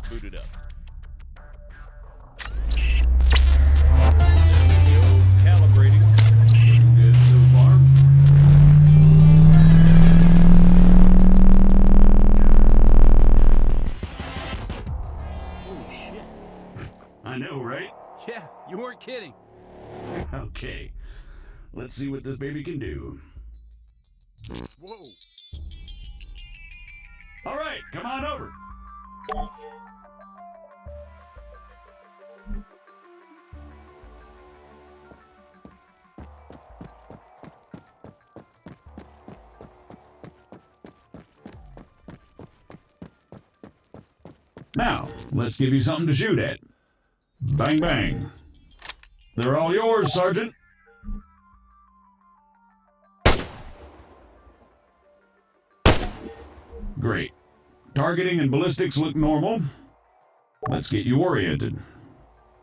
Boot it up. Calibrating. Looking good so far. Holy shit. I know, right? Yeah, you weren't kidding. Okay. Let's see what this baby can do. Whoa. All right, come on over. Now, let's give you something to shoot at. Bang, bang. They're all yours, Sergeant. Great. Targeting and ballistics look normal. Let's get you oriented.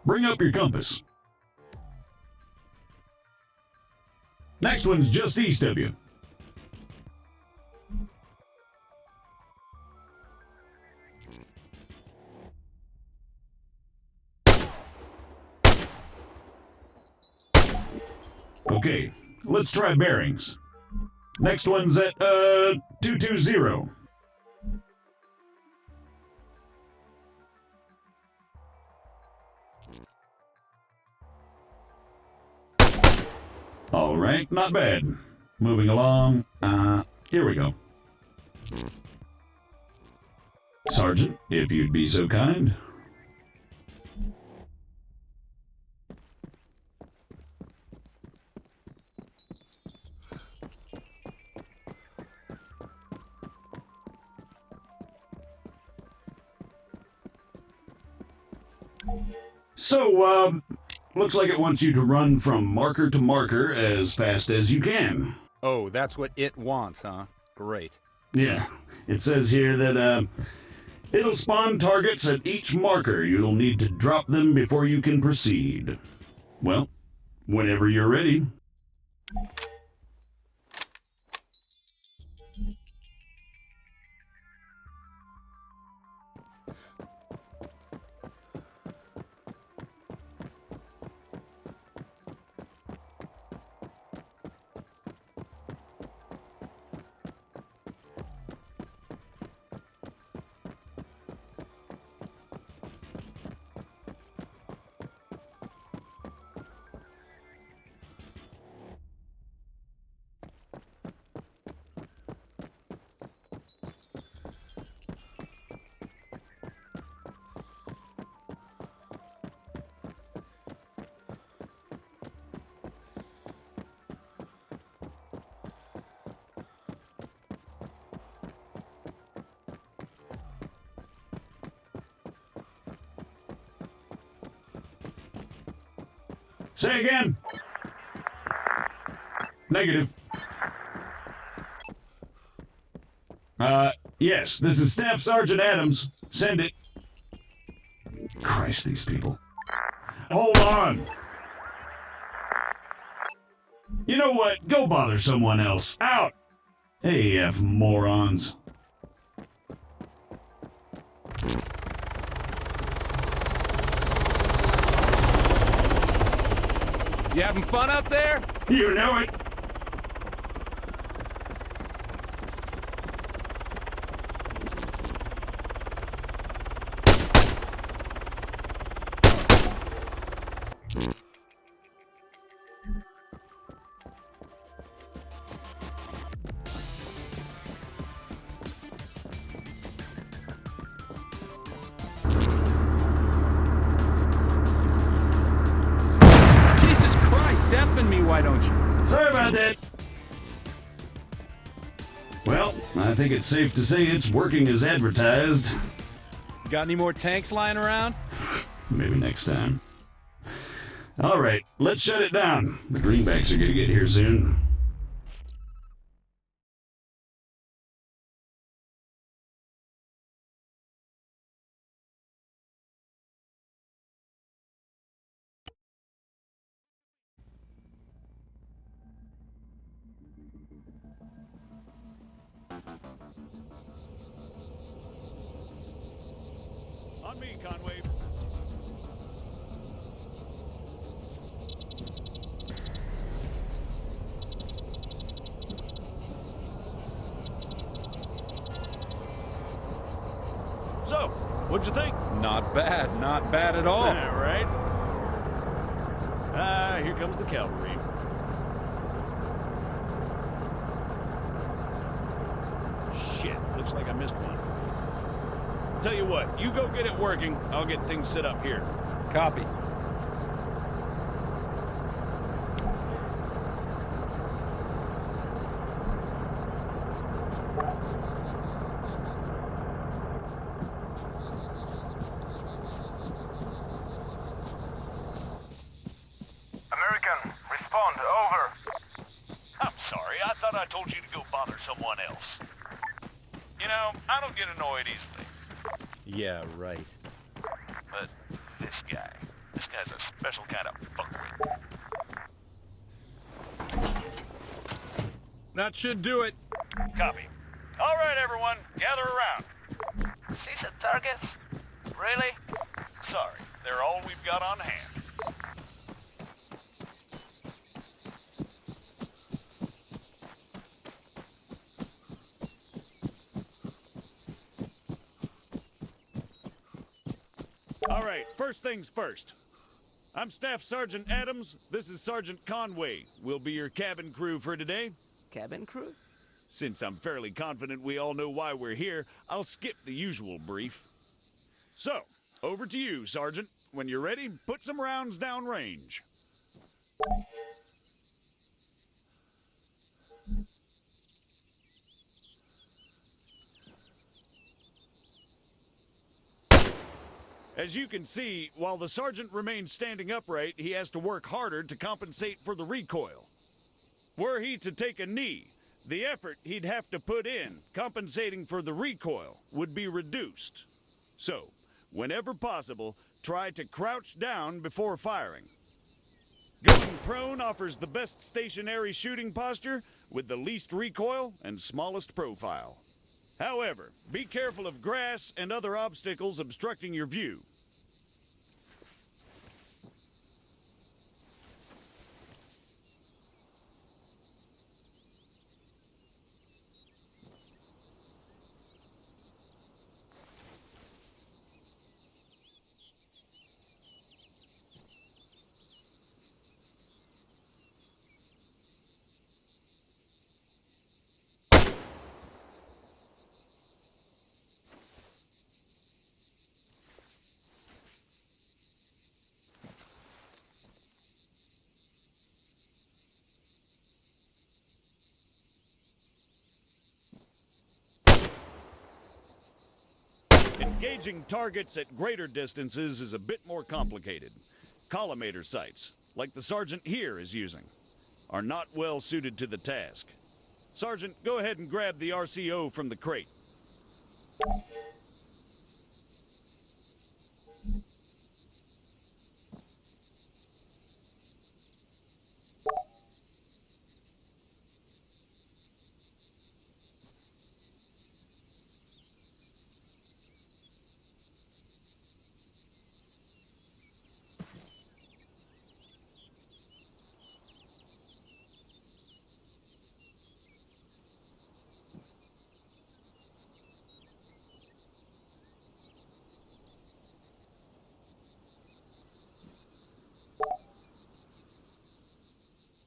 Bring up your compass. Next one's just east of you. Okay, let's try bearings. Next one's at, 220. All right, not bad. Moving along. Here we go. Sergeant, if you'd be so kind. So, looks like it wants you to run from marker to marker as fast as you can. Oh, that's what it wants, huh? Great. Yeah, it says here that, it'll spawn targets at each marker. You'll need to drop them before you can proceed. Well, whenever you're ready. Say again. Negative. Yes, this is Staff Sergeant Adams. Send it. Christ, these people. Hold on. You know what? Go bother someone else. Out! AF morons. You having fun up there? You know it. Why don't you? Sorry about that. Well, I think it's safe to say it's working as advertised. Got any more tanks lying around? Maybe next time. All right, let's shut it down. The greenbacks are gonna get here soon. On me, Conway. So, what'd you think? Not bad at all. All right. Here comes the cavalry. Shit, looks like I missed one. Tell you what, you go get it working. I'll get things set up here. Copy. American, respond, over. I'm sorry, I thought I told you to go bother someone else. You know, I don't get annoyed easily. Yeah, right. But this guy's a special kind of fuckwit. That should do it. Copy. All right, everyone, gather around. See the targets? Really? Sorry, they're all we've got on hand. All right, first things first. I'm Staff Sergeant Adams. This is Sergeant Conway. We'll be your cabin crew for today. Cabin crew? Since I'm fairly confident we all know why we're here, I'll skip the usual brief. So, over to you, Sergeant. When you're ready, put some rounds down range. As you can see, while the sergeant remains standing upright, he has to work harder to compensate for the recoil. Were he to take a knee, the effort he'd have to put in compensating for the recoil would be reduced. So, whenever possible, try to crouch down before firing. Going prone offers the best stationary shooting posture with the least recoil and smallest profile. However, be careful of grass and other obstacles obstructing your view. Engaging targets at greater distances is a bit more complicated. Collimator sights, like the sergeant here is using, are not well suited to the task. Sergeant, go ahead and grab the RCO from the crate.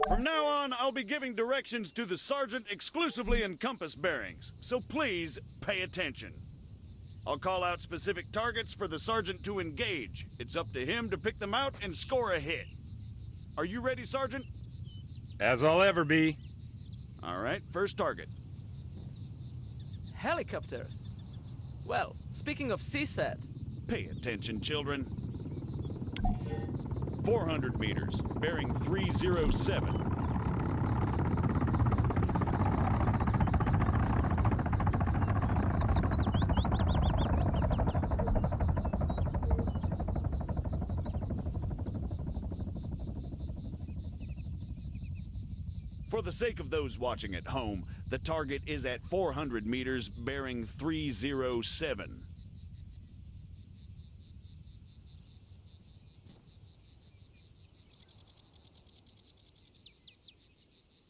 From now on, I'll be giving directions to the sergeant exclusively in compass bearings, so please pay attention. I'll call out specific targets for the sergeant to engage. It's up to him to pick them out and score a hit. Are you ready, Sergeant? As I'll ever be. All right, first target. Helicopters. Well, speaking of CSAT, Pay attention, children. 400 meters, bearing 307. For the sake of those watching at home, the target is at 400 meters, bearing 307.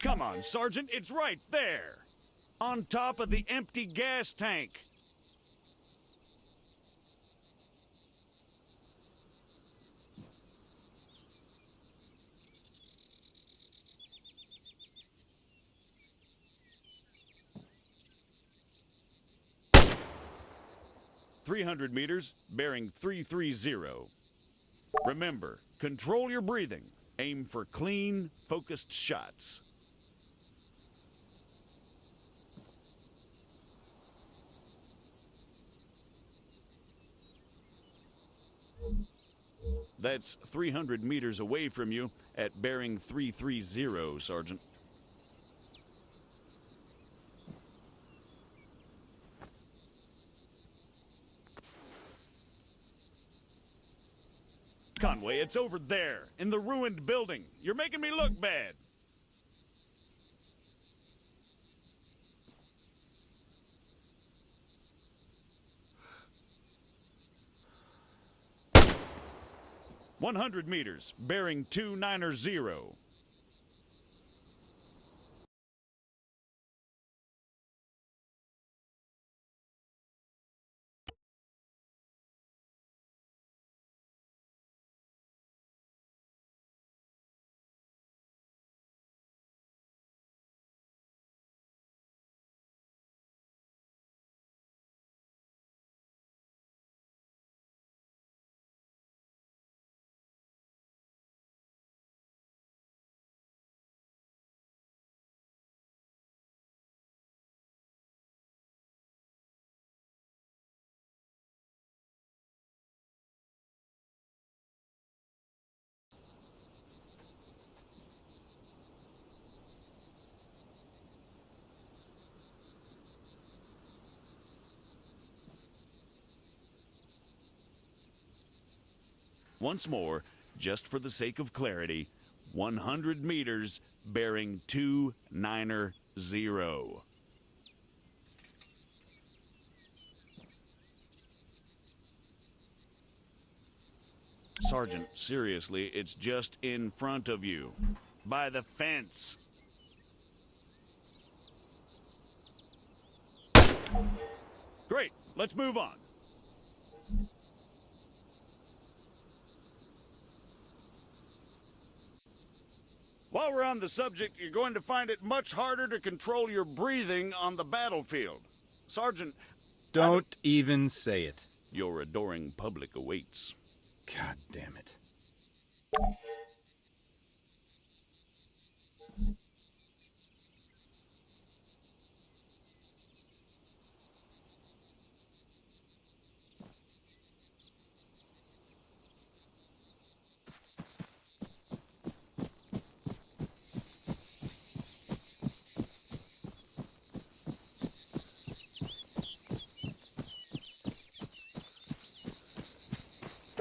Come on, Sergeant, it's right there. On top of the empty gas tank. "300 meters, bearing 330. Remember, control your breathing. Aim for clean, focused shots." That's 300 meters away from you at bearing 330, Sergeant. Conway, it's over there, in the ruined building. You're making me look bad. "100 meters, bearing 290. Once more, just for the sake of clarity, 100 meters, bearing 290. Sergeant, seriously, it's just in front of you. By the fence. Great, let's move on. While we're on the subject, you're going to find it much harder to control your breathing on the battlefield. Sergeant, Don't even say it. your adoring public awaits. God damn it.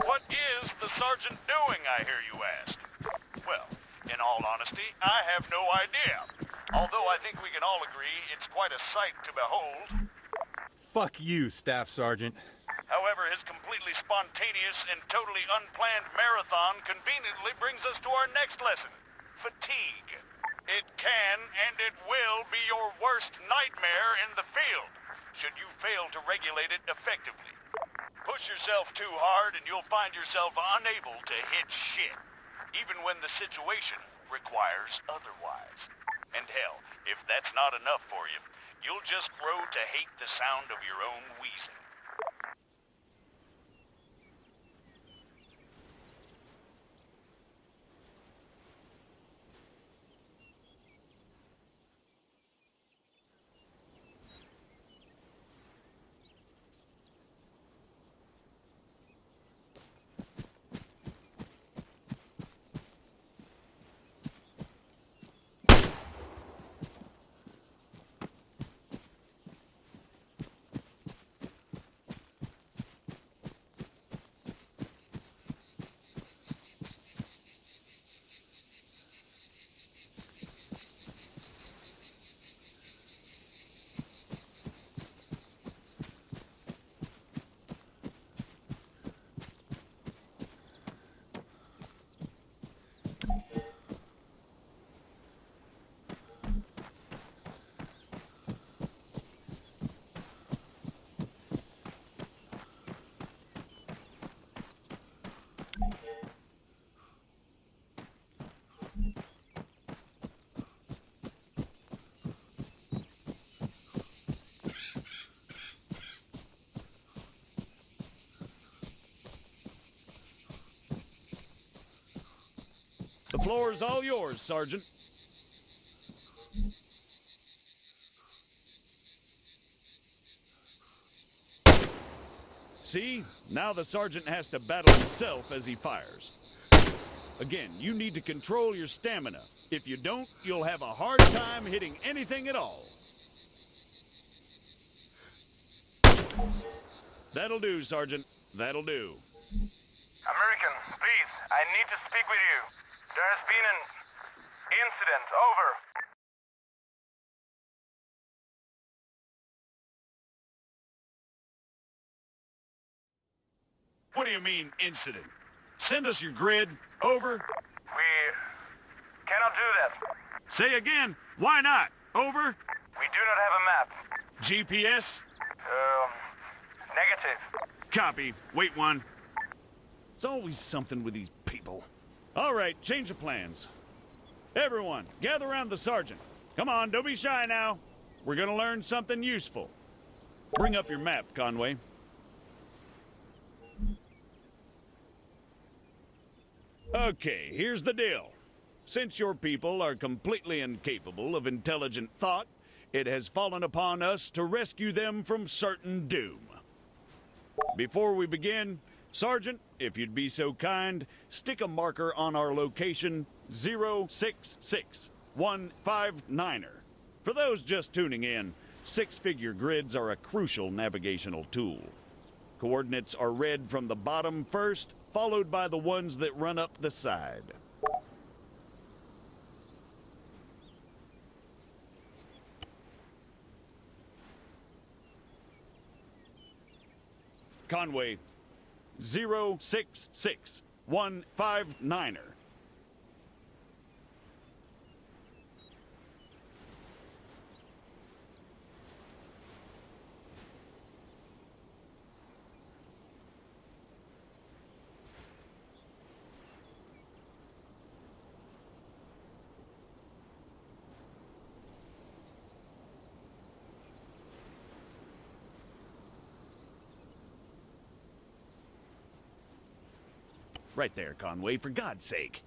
What is the sergeant doing, I hear you ask? Well, in all honesty, I have no idea. Although I think we can all agree it's quite a sight to behold. Fuck you, Staff Sergeant. However, his completely spontaneous and totally unplanned marathon conveniently brings us to our next lesson: fatigue. It can and it will be your worst nightmare in the field, should you fail to regulate it effectively. Push yourself too hard and you'll find yourself unable to hit shit, even when the situation requires otherwise. And hell, if that's not enough for you, you'll just grow to hate the sound of your own wheezing. Floor's all yours, Sergeant. See? Now the sergeant has to battle himself as he fires. Again, you need to control your stamina. If you don't, you'll have a hard time hitting anything at all. That'll do, Sergeant. That'll do. American, please, I need to speak with you. There has been an incident. Over. What do you mean, incident? Send us your grid. Over. We cannot do that. Say again. Why not? Over. We do not have a map. GPS. Negative. Copy. Wait one. It's always something with these people. All right, change of plans. Everyone, gather around the sergeant. Come on, don't be shy now. We're gonna learn something useful. Bring up your map, Conway. Okay, here's the deal. Since your people are completely incapable of intelligent thought, it has fallen upon us to rescue them from certain doom. Before we begin, Sergeant, if you'd be so kind, stick a marker on our location 066159er. For those just tuning in, six-figure grids are a crucial navigational tool. Coordinates are read from the bottom first, followed by the ones that run up the side. Conway, 066159er. Right there, Conway, for God's sake.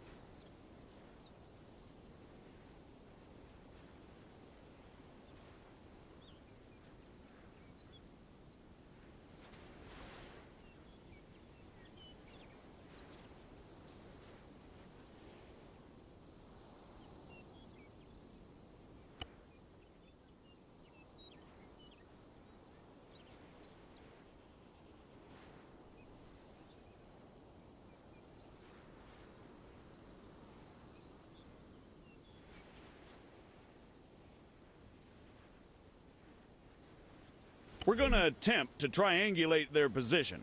We're going to attempt to triangulate their position.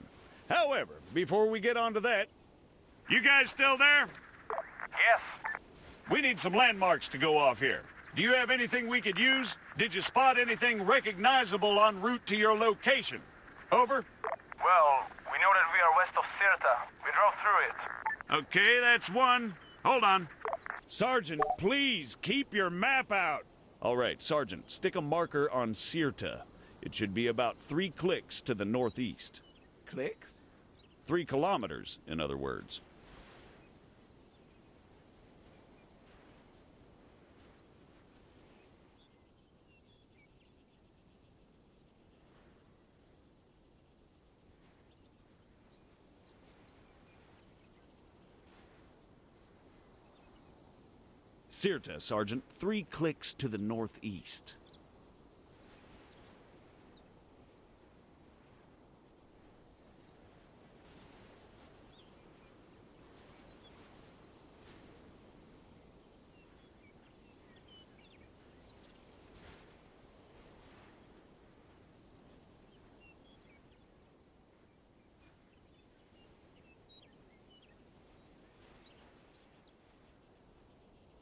However, before we get onto that, you guys still there? Yes. We need some landmarks to go off here. Do you have anything we could use? Did you spot anything recognizable en route to your location? Over. Well, we know that we are west of Sirta. We drove through it. Okay, that's one. Hold on. Sergeant, please keep your map out. All right, Sergeant, stick a marker on Sirta. It should be about 3 clicks to the northeast. Clicks? 3 kilometers, in other words. Sirta, Sergeant, 3 clicks to the northeast.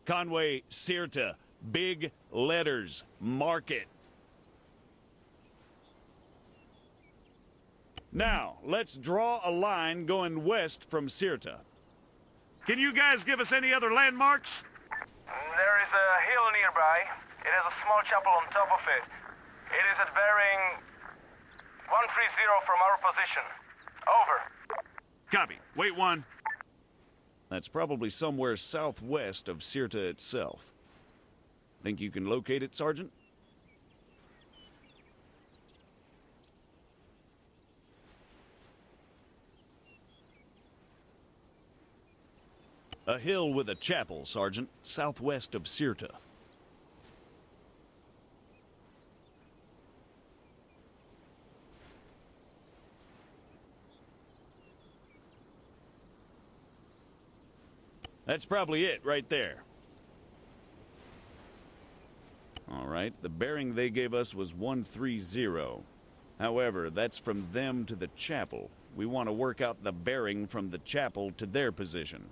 Conway, Sirta, big letters, mark it. Now, let's draw a line going west from Sirta. Can you guys give us any other landmarks? There is a hill nearby. It has a small chapel on top of it. It is at bearing 130 from our position. Over. Copy. Wait one. That's probably somewhere southwest of Sirta itself. Think you can locate it, Sergeant? A hill with a chapel, Sergeant, southwest of Sirta. That's probably it right there. All right, the bearing they gave us was 130. However, that's from them to the chapel. We want to work out the bearing from the chapel to their position.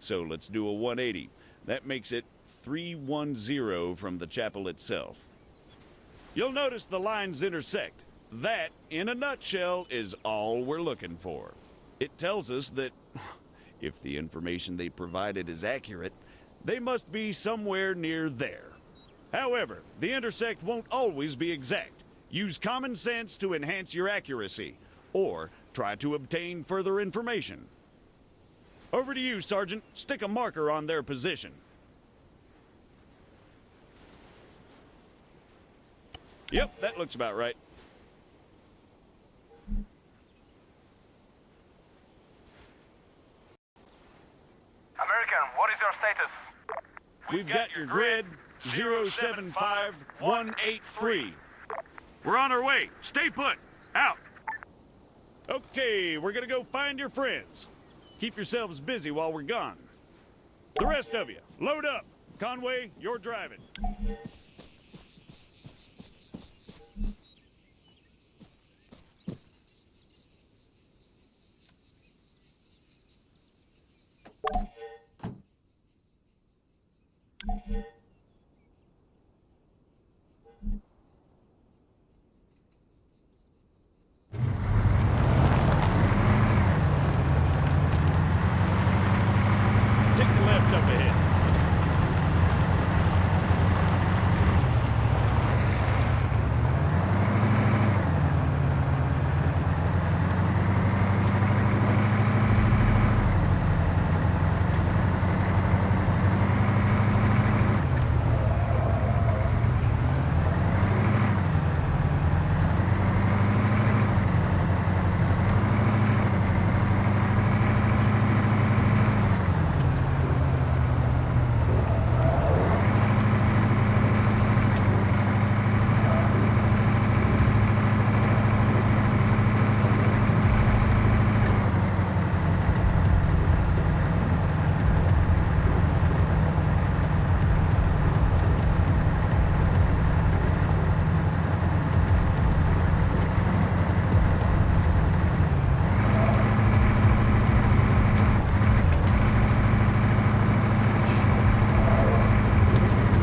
So let's do a 180. That makes it 310 from the chapel itself. You'll notice the lines intersect. That, in a nutshell, is all we're looking for. It tells us that if the information they provided is accurate, they must be somewhere near there. However, the intersect won't always be exact. Use common sense to enhance your accuracy, or try to obtain further information. Over to you, Sergeant. Stick a marker on their position. Yep, that looks about right. American, what is your status? We've got your grid 075183. We're on our way. Stay put. Out. Okay, we're gonna go find your friends. Keep yourselves busy while we're gone. The rest of you, load up. Conway, you're driving. Take the left up ahead.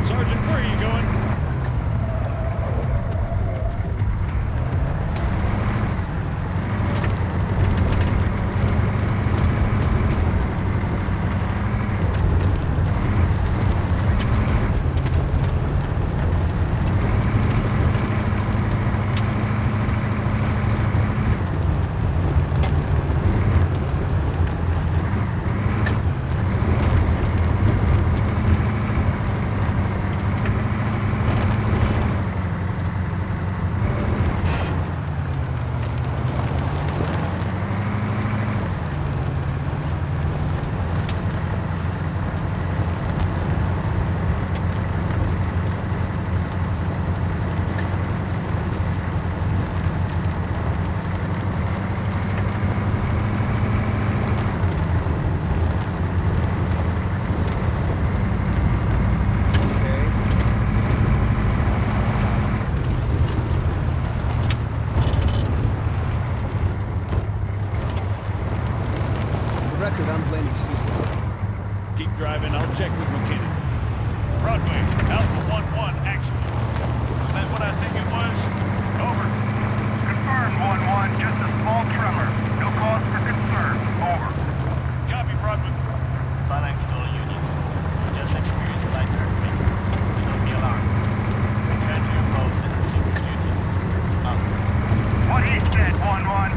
Sergeant, where are you going? record, I'm blaming CZC. Keep driving, I'll check with McKinnon. Broadway, Alpha 1-1, action. Is that what I think it was? Over. Confirm 1-1, just a small tremor. No cause for concern. Over. Copy, Broadway. Phalanx to all units. Just experienced light earthquake. Do not be alarmed. Return to your posts and resume your duties. Out. What he said, 1-1.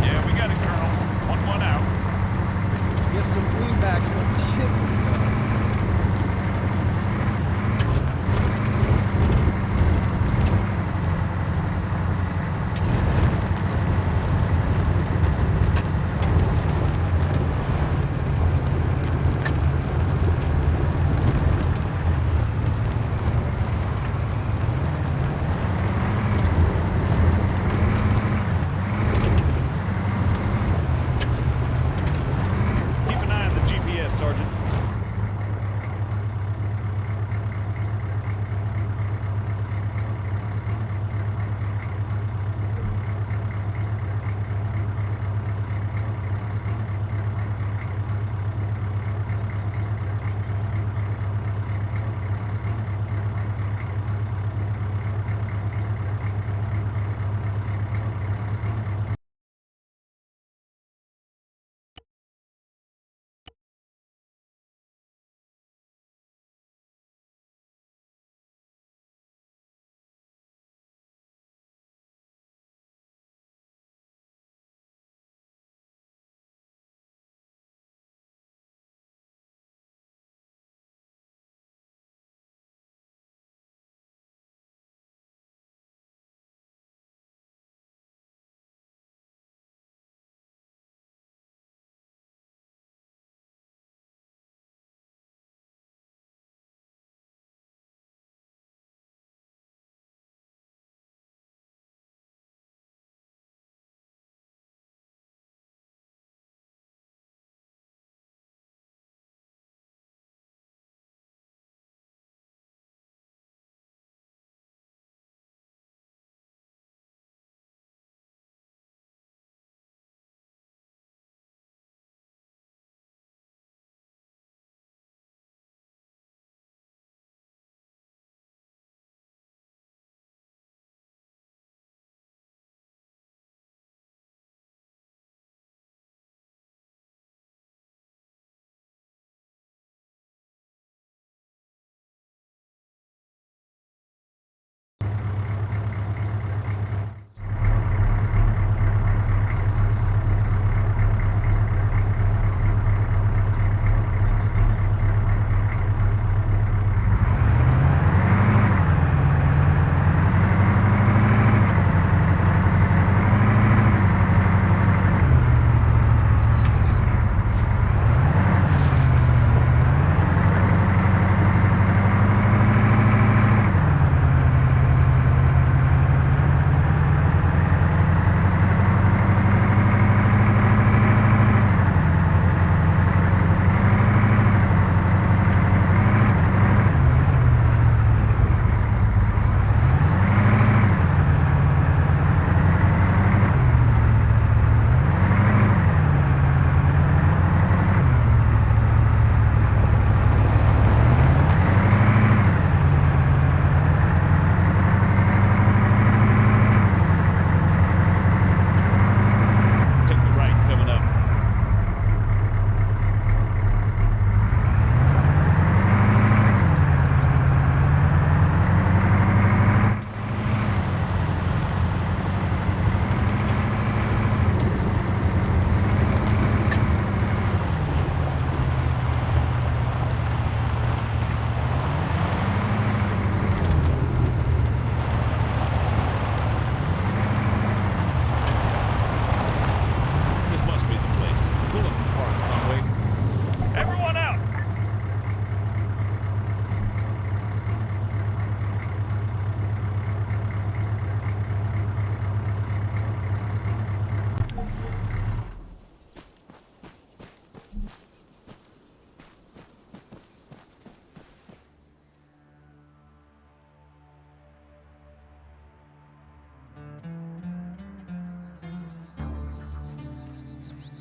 Yeah, we got it, Colonel. 1-1 out. Get some greenbacks,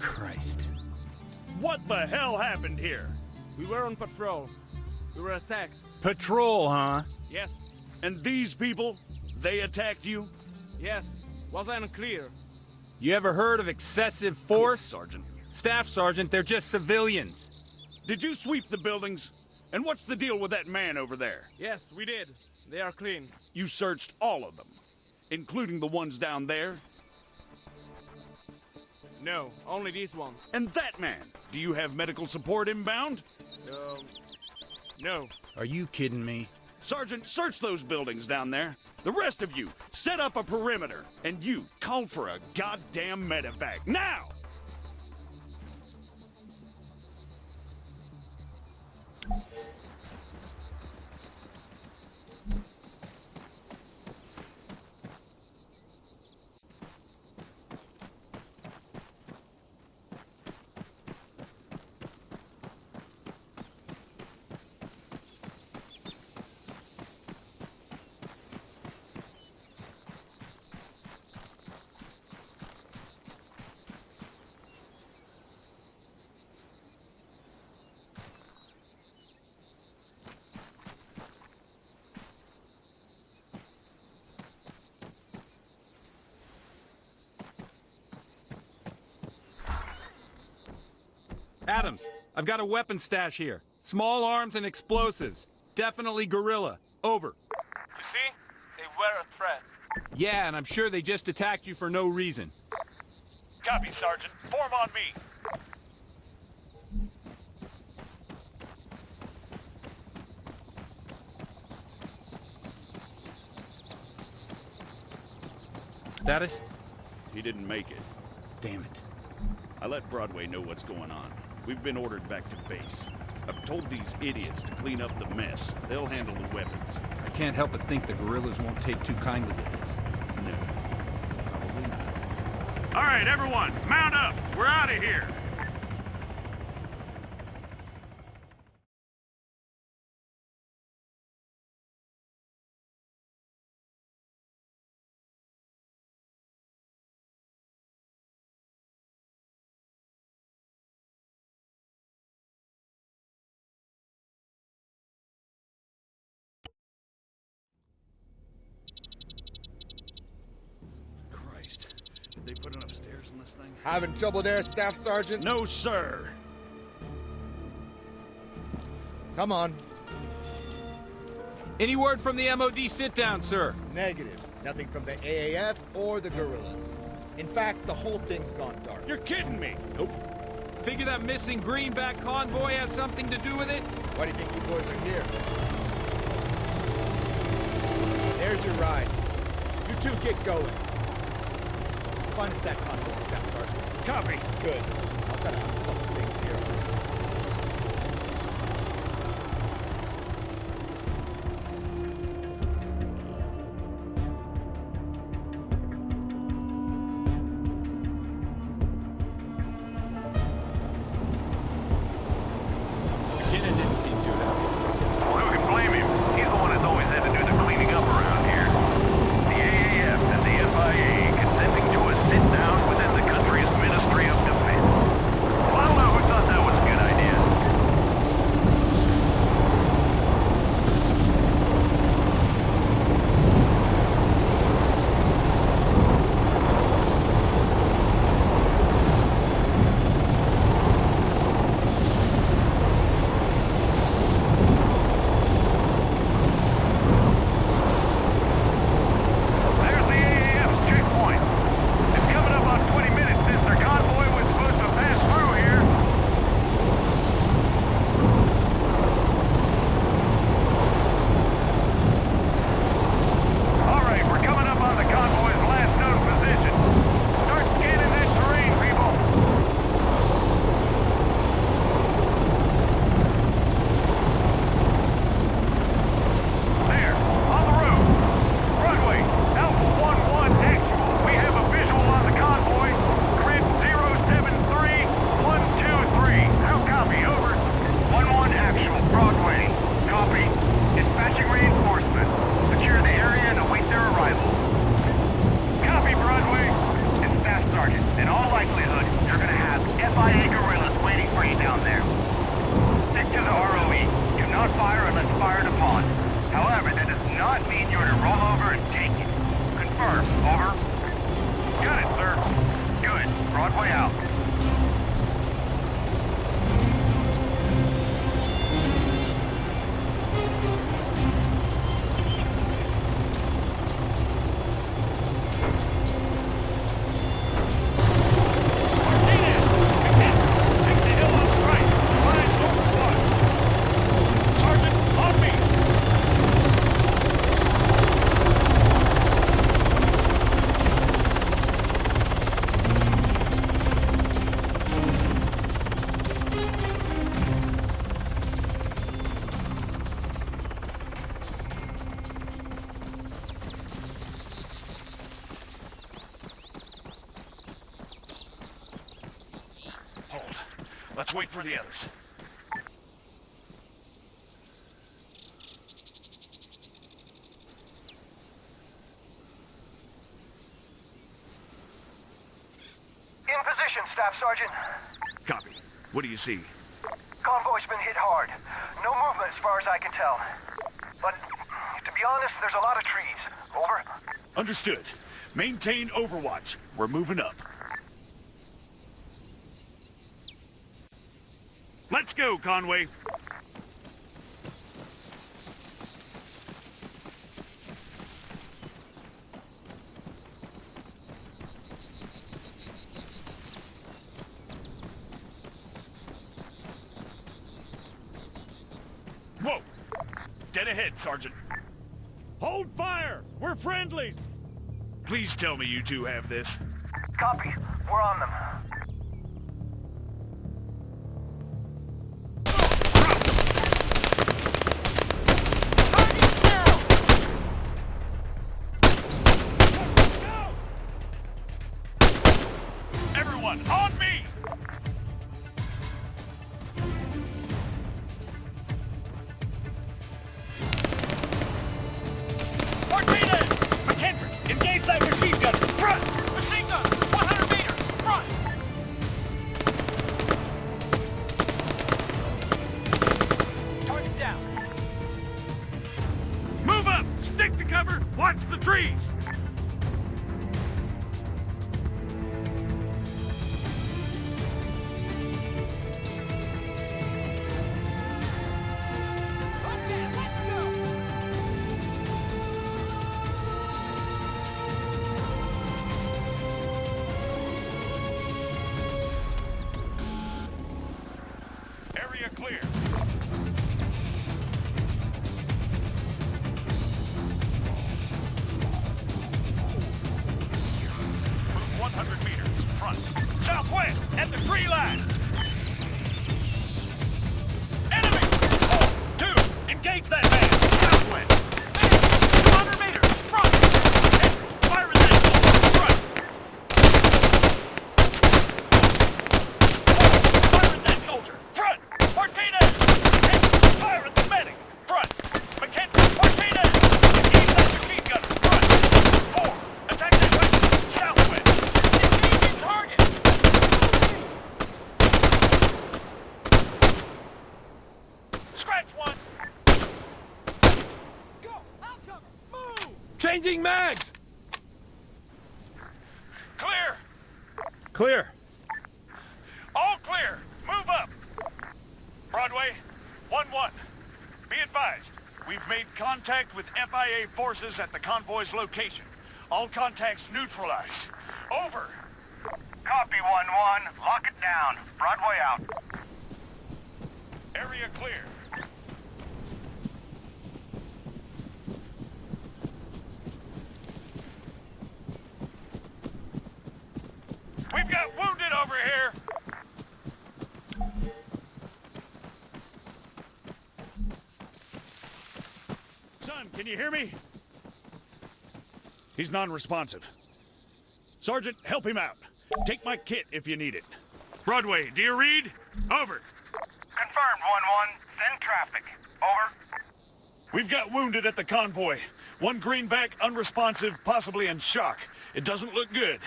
Christ. What the hell happened here? We were on patrol. We were attacked. Patrol, huh? Yes. And these people, they attacked you? Yes. Was unclear. You ever heard of excessive force? Sergeant. Staff Sergeant, they're just civilians. Did you sweep the buildings? And what's the deal with that man over there? Yes, we did. They are clean. You searched all of them, including the ones down there? No, only these ones. And that man, do you have medical support inbound? No. Are you kidding me? Sergeant, search those buildings down there. The rest of you, set up a perimeter. And you, call for a goddamn medevac, now! Adams, I've got a weapon stash here. Small arms and explosives. Definitely guerrilla. Over. You see? They were a threat. Yeah, and I'm sure they just attacked you for no reason. Copy, Sergeant. Form on me. Status? He didn't make it. Damn it. I let Broadway know what's going on. We've been ordered back to base. I've told these idiots to clean up the mess. They'll handle the weapons. I can't help but think the guerrillas won't take too kindly to this. No, probably not. All right, everyone, mount up. We're out of here. Christ, did they put enough stairs in this thing? Having trouble there, Staff Sergeant? No, sir. Come on. Any word from the MOD sit-down, sir? Negative. Nothing from the AAF or the guerrillas. In fact, the whole thing's gone dark. You're kidding me. Nope. Figure that missing greenback convoy has something to do with it? Why do you think you boys are here? There's your ride. You two get going. Find us that convoy, Staff Sergeant. Copy. Good. I'll try to unfuck things here on this side. Kinnan didn't seem too happy. Well, who can blame him? He's the one that's always had to do the cleaning up around here. The AAF and the FIA consenting to a sit-down within the country's Ministry of Defense. Well, I don't know who thought that was a good idea. There's the AAF's checkpoint. It's coming up on 20 minutes since their convoy was supposed to pass through here. All right, we're coming up on the convoy's last known position. Start scanning that terrain, people. There, on the road. Broadway, Alpha 1-1 actual. We have a visual on the convoy. Grid 073123. How copy? Over. 1-1 actual. Broadway. Copy. Dispatching reinforcements. Secure the area and await their arrival. Copy, Broadway. It's Staff Sergeant. In all likelihood, you're gonna have FIA guerrillas waiting for you down there. Stick to the ROE. Do not fire unless fired upon. However, that does not mean you're to roll over and take it. Confirm. Over. Got it, sir. Good. Broadway out. Let's wait for the others. In position, Staff Sergeant. Copy. What do you see? Convoy's been hit hard. No movement as far as I can tell. But, to be honest, there's a lot of trees. Over. Understood. Maintain overwatch. We're moving up. Let's go, Conway. Whoa! Dead ahead, Sergeant. Hold fire! We're friendlies! Please tell me you two have this. Copy. We're on them. Everyone, on me! Martinez! McHenry, engage that machine gun! Front! Machine gun! 100 meters! Front! Target down. Move up! Stick to cover! Watch the trees! Area clear. Move 100 meters. Front. Southwest, at the tree line. Enemy! Hold. 2. Engage that man. Southwest. 100 meters. Front. Fire in that hole. Front. Fire in that soldier. Front. Martinez! Fire at the medic! Front! McHenry! Martinez! Engage that machine gunner! Front! 4! Attack that weapon! Southwest! Engaging target! Scratch one! Go! I'll cover! Move! Changing mags! Clear! Clear. All clear! Move up! Broadway, 1-1. Be advised, we've made contact with FIA forces at the convoy's location. All contacts neutralized. Over. Copy 1-1. Lock it down. Broadway out. Area clear. We've got wounded over here. Son, can you hear me? He's non-responsive. Sergeant, help him out. Take my kit if you need it. Broadway, do you read? Over. Confirmed 1-1. Send traffic. Over. We've got wounded at the convoy. One greenback, unresponsive, possibly in shock. It doesn't look good.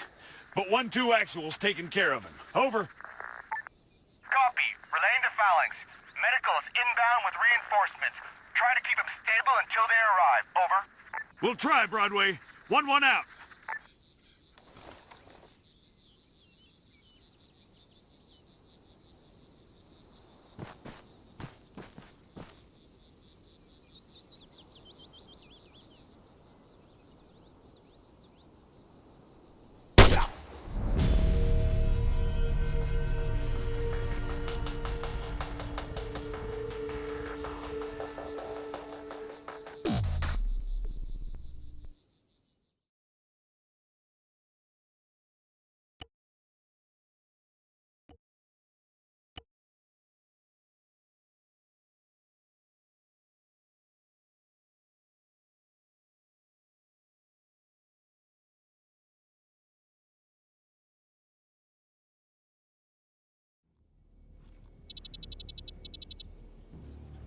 But 1-2 actual's taken care of him. Over. Phalanx. Medical is inbound with reinforcements. Try to keep them stable until they arrive. Over. We'll try, Broadway. 1-1 out.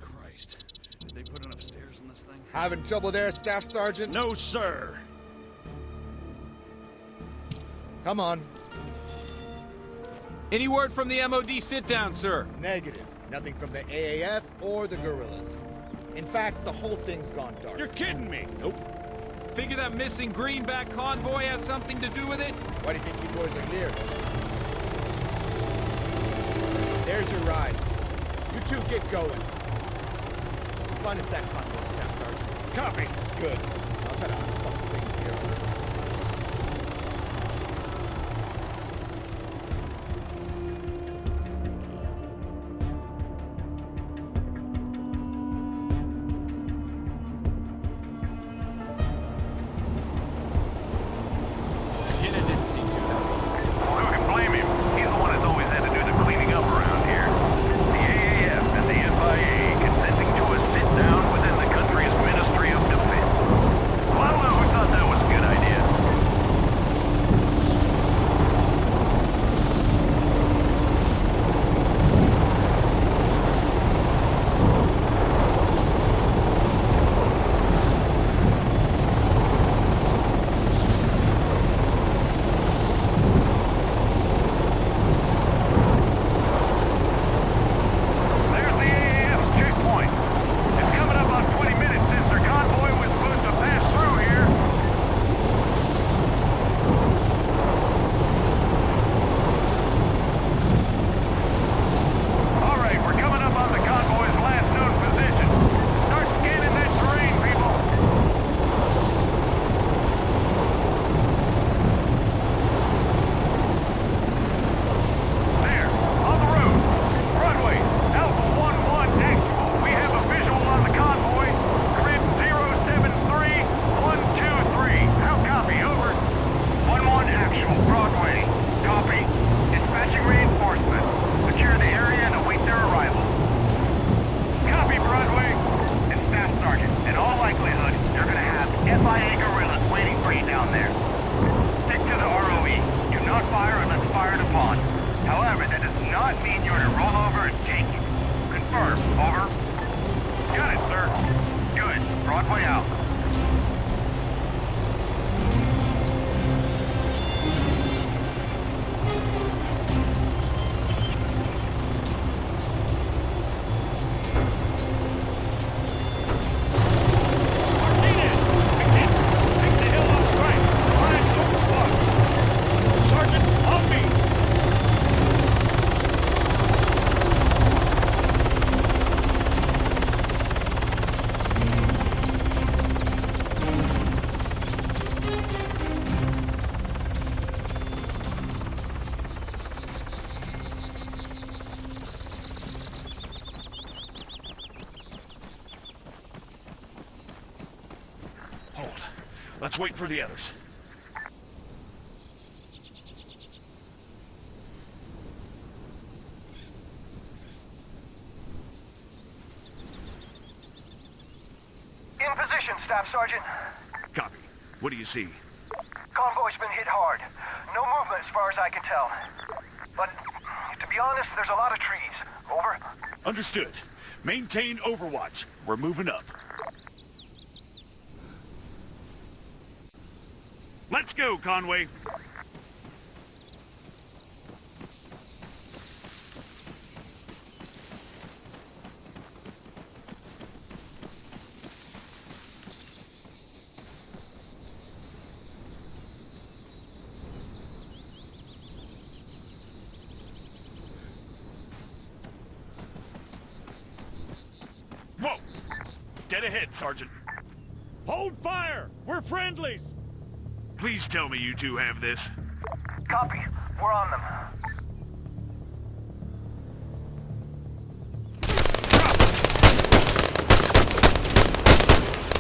Christ. Did they put enough stairs in this thing? Having trouble there, Staff Sergeant? No, sir. Come on. Any word from the MOD sit-down, sir? Negative. Nothing from the AAF or the guerrillas. In fact, the whole thing's gone dark. You're kidding me. Nope. Figure that missing greenback convoy has something to do with it? Why do you think you boys are here? There's your ride. You two get going. Find us that convoy, Staff Sergeant. Copy. Good. I'll try to unfuck things here on this. Skinner didn't seem too happy. Who can blame him? He's the one that's always had to do the cleaning up around here. The AAF and the FIA consenting to a sit-down within the country's Ministry of Defense. Well, I don't know who thought that was a good idea. There's the AAF's checkpoint. It's coming up on 20 minutes since their convoy was supposed to pass through here. All right, we're coming up on the convoy's last known position. Start scanning that terrain, people. There, on the road. Broadway, Alpha 1-1 actual. We have a visual on the convoy. Grid 073123. How copy? Over. 1-1 actual. Broadway. Copy. Dispatching reinforcements. Secure the area and await their arrival. Copy, Broadway. And Staff Sergeant, in all likelihood, you're gonna have FIA guerrillas waiting for you down there. Stick to the ROE. Do not fire unless fired upon. However, that does not mean you're to roll over and take it. Confirm. Over. Got it, sir. Good. Broadway out. Martinez! Again! Take the hill on strike. The line's overflow. Sergeant, on me! Hold. Let's wait for the others. In position, Staff Sergeant. Copy. What do you see? Convoy's been hit hard. No movement as far as I can tell. But, to be honest, there's a lot of trees. Over. Understood. Maintain overwatch. We're moving up. Let's go, Conway. ahead, Sergeant. Hold fire! We're friendlies! Please tell me you two have this. Copy. We're on them.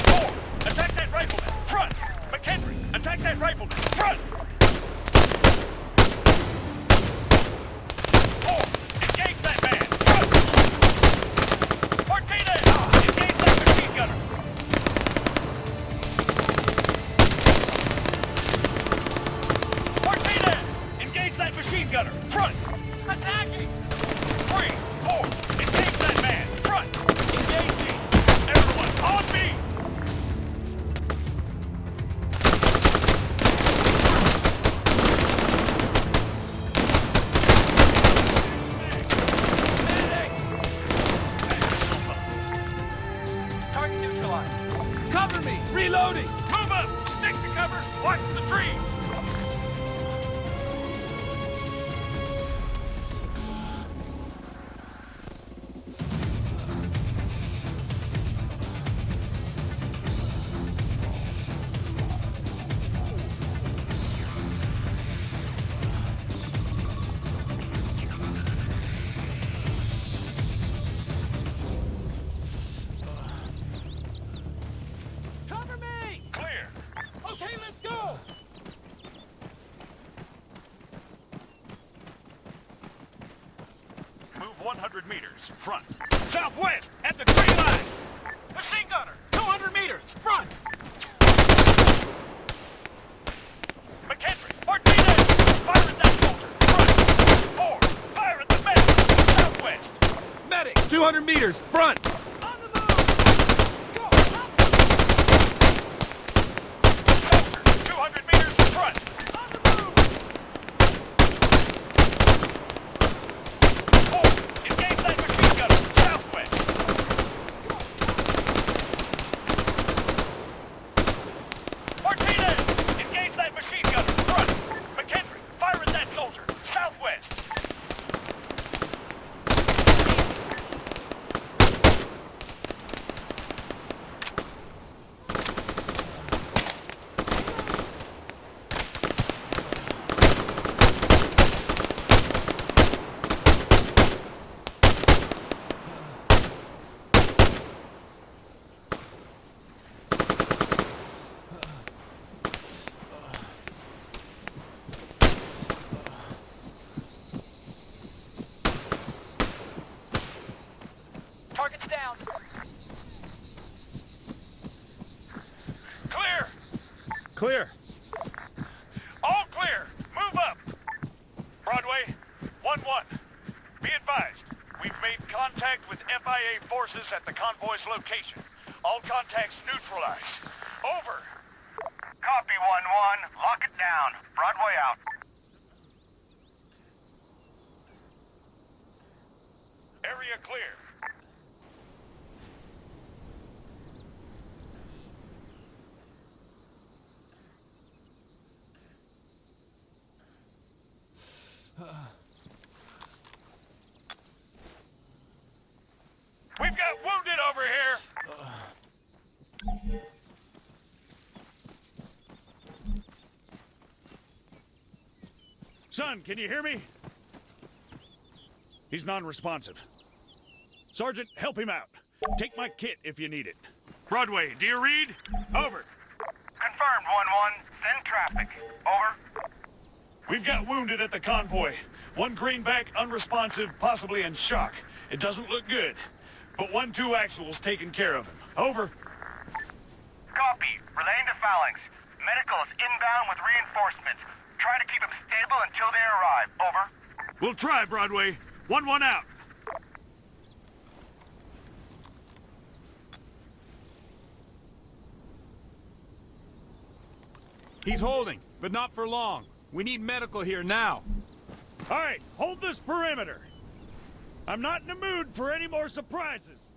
Four, attack that rifleman! Front! McHenry, attack that rifleman! Front! Four, engage that man! Front! Martinez! Engage that machine gunner! Martinez! Engage that machine gunner! Front! Attacking! 3, 4, engage that man! Front! Engage me! Everyone, on me! Target neutralized. Cover me! Reloading! Move up! Stick to cover! Watch the trees! Cover me! Clear! Okay, let's go! Move 100 meters. Front. Southwest! At the tree line! Machine gunner! 200 meters! Front! McHenry! Martinez! Fire at that soldier! Front! 4! Fire at the medic! Southwest! Medic! 200 meters! Front! On the move! Go! Soldier! 200 meters. Front! On the move! 4! Engage that machine gunner! Southwest! Martinez! Engage that machine gunner! Front! McHenry! Fire at that soldier! Southwest! Target's down. Clear! Clear! All clear! Move up! Broadway, 1-1. Be advised, we've made contact with FIA forces at the convoy's location. All contacts neutralized. Over! Copy 1-1. Lock it down. Broadway out. Area clear. We've got wounded over here! Son, can you hear me? He's non-responsive. Sergeant, help him out. Take my kit if you need it. Broadway, do you read? Over. Confirmed 1-1. Send traffic. Over. We've got wounded at the convoy. One greenback, unresponsive, possibly in shock. It doesn't look good. But 1-2 actual's taken care of him. Over. Copy. Relaying to Phalanx. Medical is inbound with reinforcements. Try to keep them stable until they arrive. Over. We'll try, Broadway. 1-1 out. He's holding, but not for long. We need medical here now. All right, hold this perimeter. I'm not in the mood for any more surprises.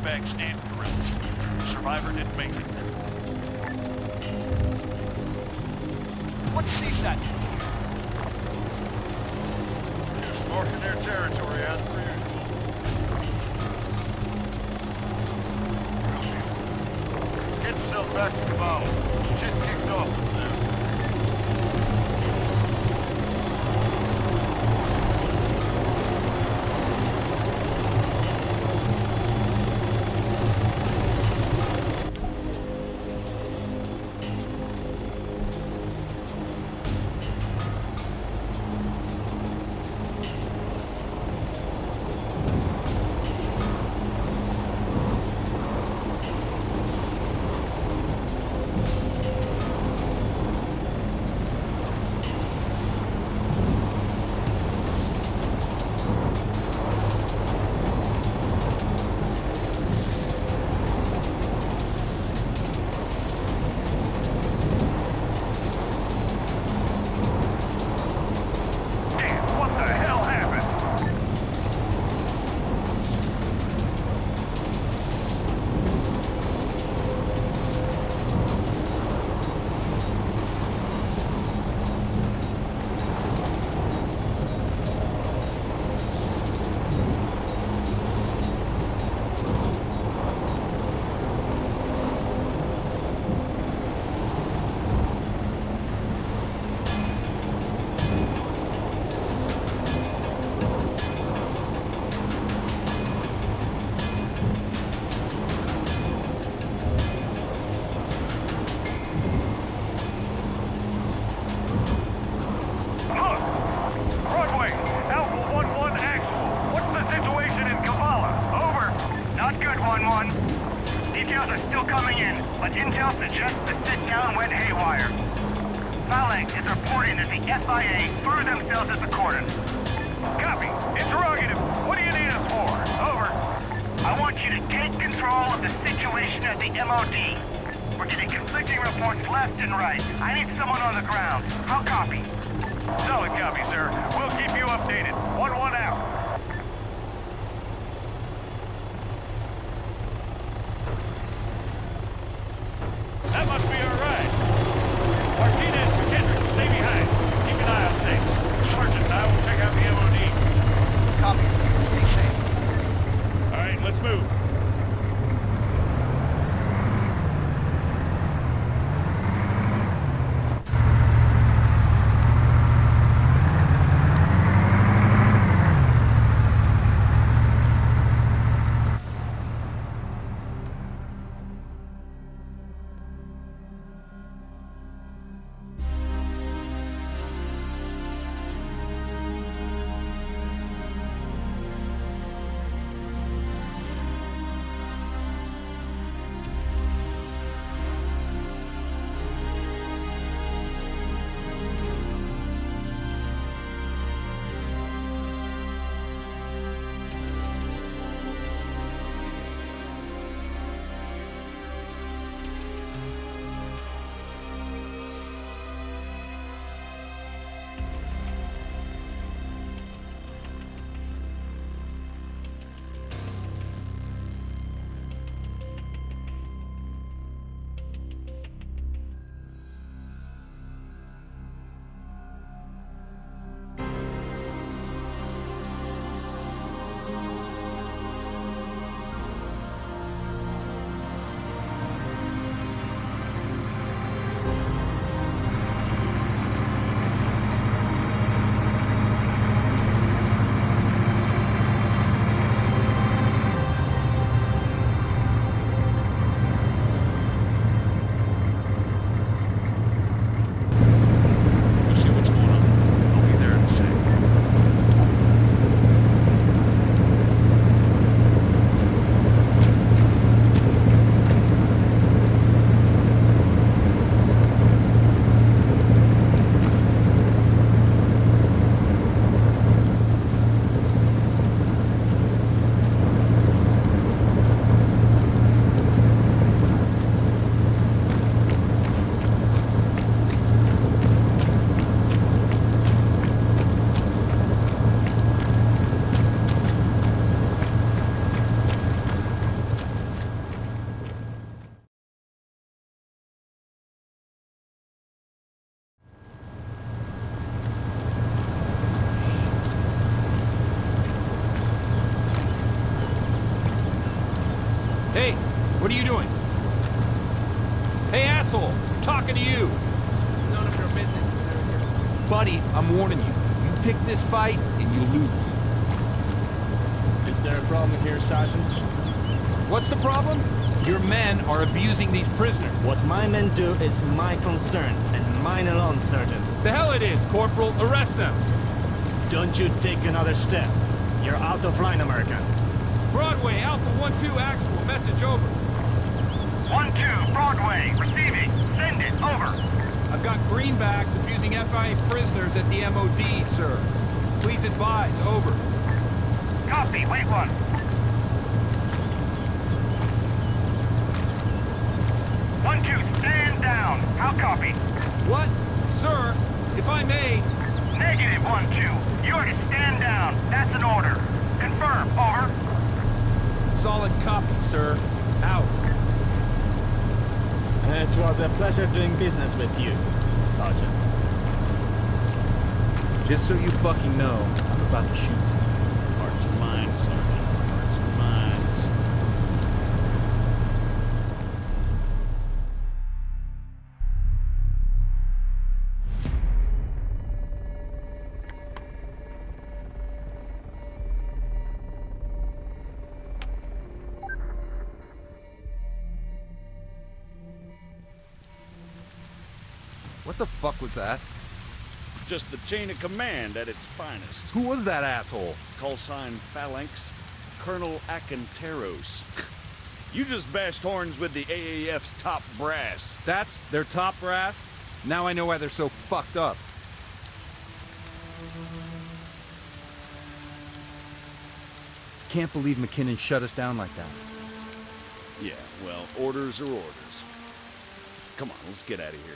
douchebag stand guerrillas. The survivor didn't make it. What's CSAT? Just marking their territory as per usual. Get yourself back to the bow. Shit's kicked off from there. talking to you. None of your business. Buddy, I'm warning you. You pick this fight, and you lose. Is there a problem here, Sergeant? What's the problem? Your men are abusing these prisoners. What my men do is my concern, and mine alone, Sergeant. The hell it is, Corporal. Arrest them. Don't you take another step. You're out of line, American. Broadway, Alpha 1-2 actual. Message over. 1-2, Broadway, receiving. Send it, over. I've got greenbacks abusing FIA prisoners at the MOD, sir. Please advise, over. Copy, wait one. 1-2, stand down. How copy? What? Sir, if I may... Negative, 1-2. You are to stand down. That's an order. Confirm, over. Solid copy, sir. Out. It was a pleasure doing business with you, Sergeant. Just so you fucking know, I'm about to shoot some. Hearts and minds, Sergeant. Hearts and minds. What the fuck was that? Just the chain of command at its finest. Who was that asshole? Call sign Phalanx, Colonel Acanteros. You just bashed horns with the AAF's top brass. That's their top brass? Now I know why they're so fucked up. Can't believe McKinnon shut us down like that. Yeah, well, orders are orders. Come on, let's get out of here.